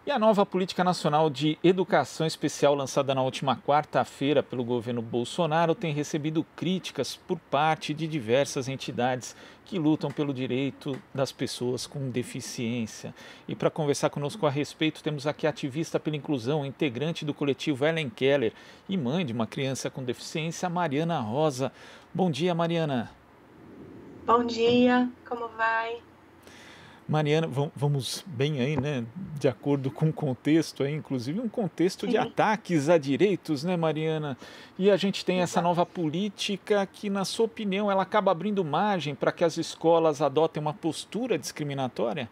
E a nova Política Nacional de Educação Especial, lançada na última quarta-feira pelo governo Bolsonaro, tem recebido críticas por parte de diversas entidades que lutam pelo direito das pessoas com deficiência. E para conversar conosco a respeito, temos aqui a ativista pela inclusão, integrante do coletivo Ellen Keller e mãe de uma criança com deficiência, Mariana Rosa. Bom dia, Mariana. Bom dia, como vai? Mariana, vamos bem aí, né? De acordo com o contexto aí, inclusive um contexto de Sim, ataques a direitos, né, Mariana? E a gente tem essa exato. nova política que, na sua opinião, ela acaba abrindo margem para que as escolas adotem uma postura discriminatória?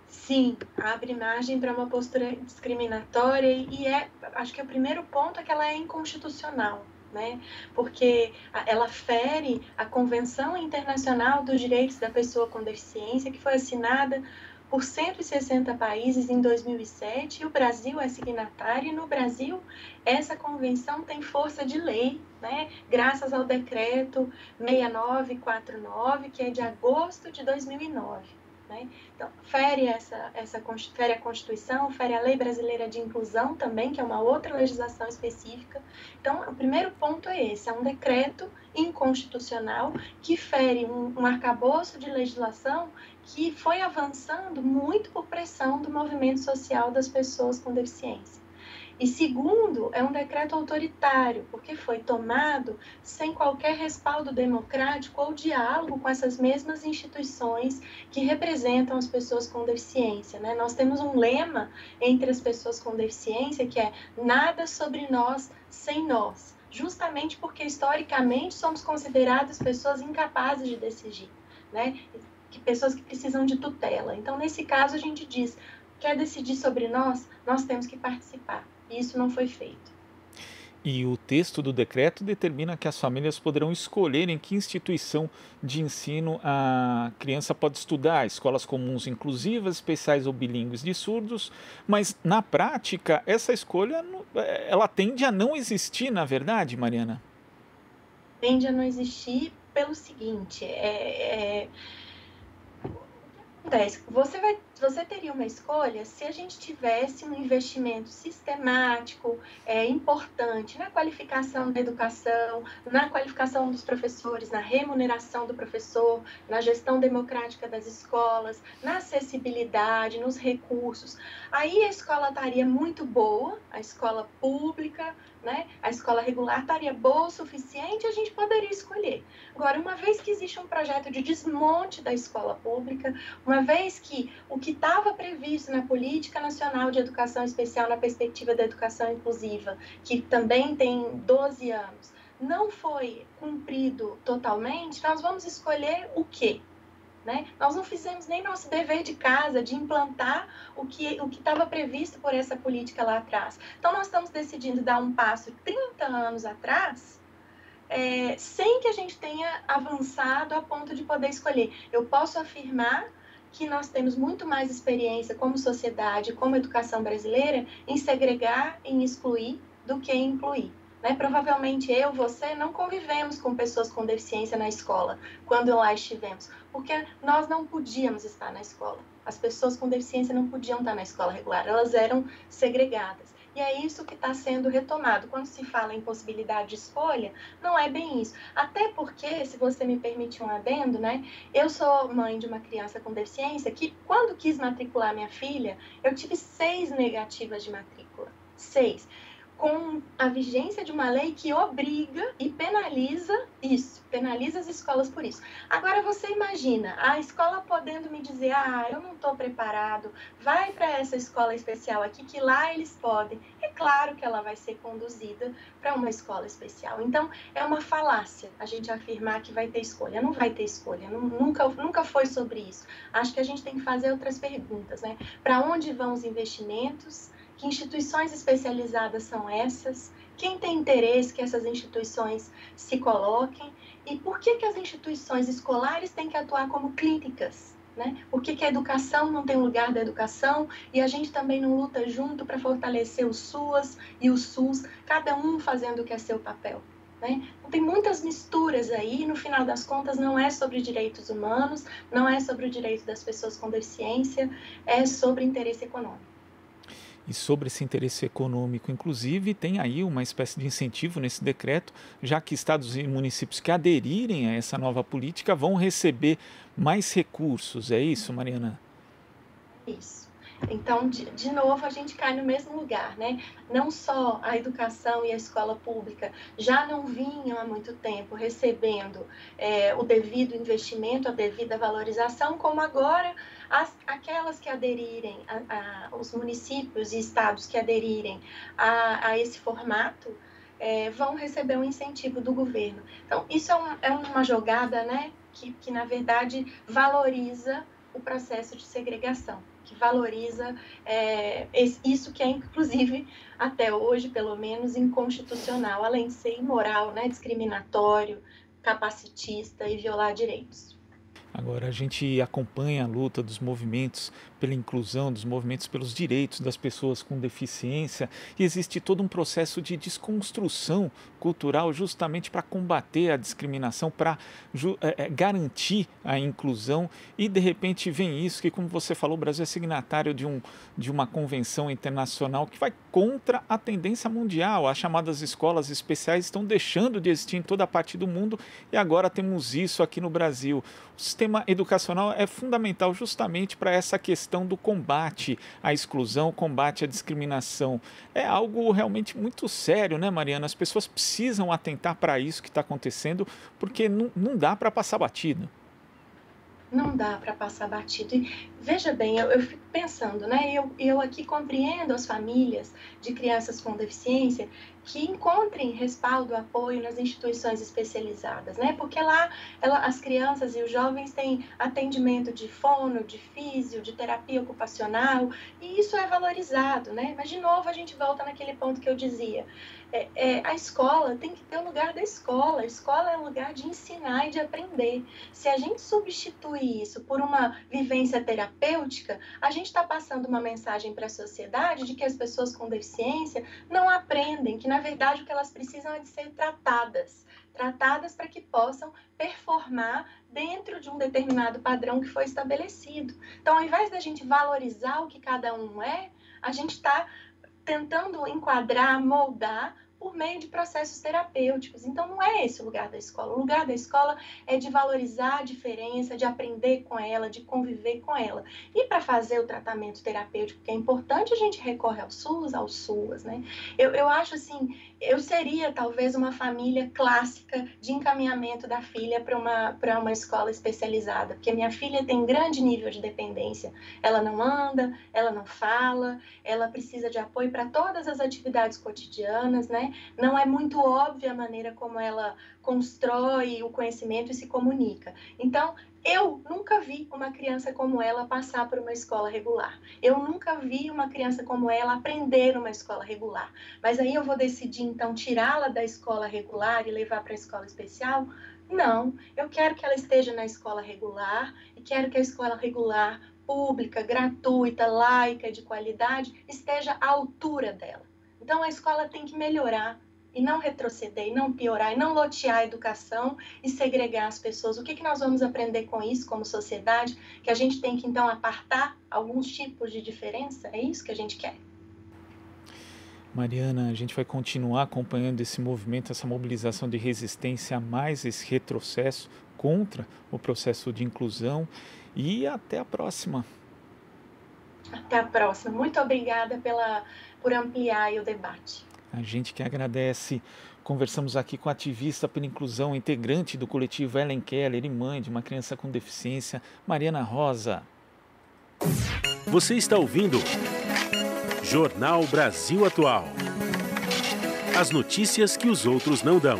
Sim, abre margem para uma postura discriminatória acho que o primeiro ponto é que ela é inconstitucional, né? Porque ela fere a Convenção Internacional dos Direitos da Pessoa com Deficiência, que foi assinada por 160 países em 2007, e o Brasil é signatário, e no Brasil essa convenção tem força de lei, né? Graças ao decreto 6949, que é de agosto de 2009. Né? Então, fere a Constituição, fere a Lei Brasileira de Inclusão também, que é uma outra legislação específica. Então, o primeiro ponto é esse, é um decreto inconstitucional que fere um arcabouço de legislação que foi avançando muito por pressão do movimento social das pessoas com deficiência. E segundo, é um decreto autoritário, porque foi tomado sem qualquer respaldo democrático ou diálogo com essas mesmas instituições que representam as pessoas com deficiência, né? Nós temos um lema entre as pessoas com deficiência que é nada sobre nós sem nós, justamente porque historicamente somos consideradas pessoas incapazes de decidir, né? Pessoas que precisam de tutela. Então, nesse caso, a gente diz, quer decidir sobre nós, nós temos que participar. E isso não foi feito. E o texto do decreto determina que as famílias poderão escolher em que instituição de ensino a criança pode estudar, escolas comuns inclusivas, especiais ou bilíngues de surdos, mas na prática essa escolha ela tende a não existir, na verdade, Mariana? Tende a não existir pelo seguinte, acontece? Você teria uma escolha se a gente tivesse um investimento sistemático, importante na qualificação da educação, na qualificação dos professores, na remuneração do professor, na gestão democrática das escolas, na acessibilidade, nos recursos. Aí a escola estaria muito boa, a escola pública, né? A escola regular estaria boa o suficiente e a gente poderia escolher. Agora, uma vez que existe um projeto de desmonte da escola pública, uma vez que o que estava previsto na Política Nacional de Educação Especial na perspectiva da educação inclusiva, que também tem 12 anos, não foi cumprido totalmente, nós vamos escolher o quê? Né? Nós não fizemos nem nosso dever de casa de implantar o que estava previsto por essa política lá atrás. Então, nós estamos decidindo dar um passo 30 anos atrás, sem que a gente tenha avançado a ponto de poder escolher. Eu posso afirmar que nós temos muito mais experiência como sociedade, como educação brasileira, em segregar, em excluir, do que em incluir. Né? Provavelmente você não convivemos com pessoas com deficiência na escola, quando lá estivemos, porque nós não podíamos estar na escola. As pessoas com deficiência não podiam estar na escola regular, elas eram segregadas. E é isso que está sendo retomado. Quando se fala em possibilidade de escolha, não é bem isso. Até porque, se você me permite um adendo, né? Eu sou mãe de uma criança com deficiência que, quando quis matricular minha filha, eu tive 6 negativas de matrícula. 6. Com a vigência de uma lei que obriga e penaliza isso, penaliza as escolas por isso. Agora você imagina, a escola podendo me dizer, eu não estou preparado, vai para essa escola especial aqui, que lá eles podem. É claro que ela vai ser conduzida para uma escola especial. Então, é uma falácia a gente afirmar que vai ter escolha. Não vai ter escolha, nunca foi sobre isso. Acho que a gente tem que fazer outras perguntas, né? Para onde vão os investimentos? Que instituições especializadas são essas? Quem tem interesse que essas instituições se coloquem? E por que as instituições escolares têm que atuar como clínicas? Né? Por que a educação não tem lugar da educação e a gente também não luta junto para fortalecer o SUAS e o SUS, cada um fazendo o que é seu papel? né? Então, tem muitas misturas aí, no final das contas não é sobre direitos humanos, não é sobre o direito das pessoas com deficiência, é sobre interesse econômico. E sobre esse interesse econômico, inclusive, tem aí uma espécie de incentivo nesse decreto, já que estados e municípios que aderirem a essa nova política vão receber mais recursos. É isso, Mariana? Isso. Então, de novo, a gente cai no mesmo lugar, né? Não só a educação e a escola pública já não vinham há muito tempo recebendo o devido investimento, a devida valorização, como agora aquelas que aderirem, os municípios e estados que aderirem a esse formato, vão receber um incentivo do governo. Então, isso é uma jogada, né, que, na verdade, valoriza o processo de segregação, que valoriza isso que é, inclusive, até hoje, pelo menos, inconstitucional, além de ser imoral, né, discriminatório, capacitista e violar direitos. Agora, a gente acompanha a luta dos movimentos pela inclusão, dos movimentos pelos direitos das pessoas com deficiência, e existe todo um processo de desconstrução cultural justamente para combater a discriminação, para garantir a inclusão, e de repente vem isso que, como você falou, o Brasil é signatário de uma convenção internacional que vai contra a tendência mundial. As chamadas escolas especiais estão deixando de existir em toda a parte do mundo e agora temos isso aqui no Brasil. O sistema educacional é fundamental justamente para essa questão do combate à exclusão, combate à discriminação. É algo realmente muito sério, né, Mariana? As pessoas precisam atentar para isso que está acontecendo, porque não dá para passar batido. Não dá para passar batido. E veja bem, eu fico pensando, né? Eu aqui compreendo as famílias de crianças com deficiência que encontrem respaldo, apoio nas instituições especializadas, né? Porque lá as crianças e os jovens têm atendimento de fono, de físio, de terapia ocupacional, e isso é valorizado, né? Mas, de novo, a gente volta naquele ponto que eu dizia. A escola tem que ter o lugar da escola. A escola é um lugar de ensinar e de aprender. Se a gente substituir isso por uma vivência terapêutica, a gente está passando uma mensagem para a sociedade de que as pessoas com deficiência não aprendem, que na verdade o que elas precisam é de ser tratadas para que possam performar dentro de um determinado padrão que foi estabelecido. Então, ao invés da gente valorizar o que cada um é, a gente está tentando enquadrar, moldar por meio de processos terapêuticos. Então, não é esse o lugar da escola. O lugar da escola é de valorizar a diferença, de aprender com ela, de conviver com ela. E para fazer o tratamento terapêutico, que é importante, a gente recorre ao SUS, ao SUAS, né? Eu acho assim, eu seria talvez uma família clássica de encaminhamento da filha para uma escola especializada, porque minha filha tem grande nível de dependência. Ela não anda, ela não fala, ela precisa de apoio para todas as atividades cotidianas, né? Não é muito óbvia a maneira como ela constrói o conhecimento e se comunica. Então, eu nunca vi uma criança como ela passar por uma escola regular. Eu nunca vi uma criança como ela aprender uma escola regular. Mas aí eu vou decidir, então, tirá-la da escola regular e levar para a escola especial? Não, eu quero que ela esteja na escola regular e quero que a escola regular, pública, gratuita, laica, de qualidade, esteja à altura dela. Então, a escola tem que melhorar e não retroceder, e não piorar, e não lotear a educação e segregar as pessoas. O que nós vamos aprender com isso como sociedade? Que a gente tem que, então, apartar alguns tipos de diferença? É isso que a gente quer. Mariana, a gente vai continuar acompanhando esse movimento, essa mobilização de resistência a mais esse retrocesso contra o processo de inclusão, e até a próxima. Até a próxima. Muito obrigada por ampliar o debate. A gente que agradece. Conversamos aqui com a ativista pela inclusão, integrante do coletivo Ellen Keller e mãe de uma criança com deficiência, Mariana Rosa. Você está ouvindo Jornal Brasil Atual. As notícias que os outros não dão.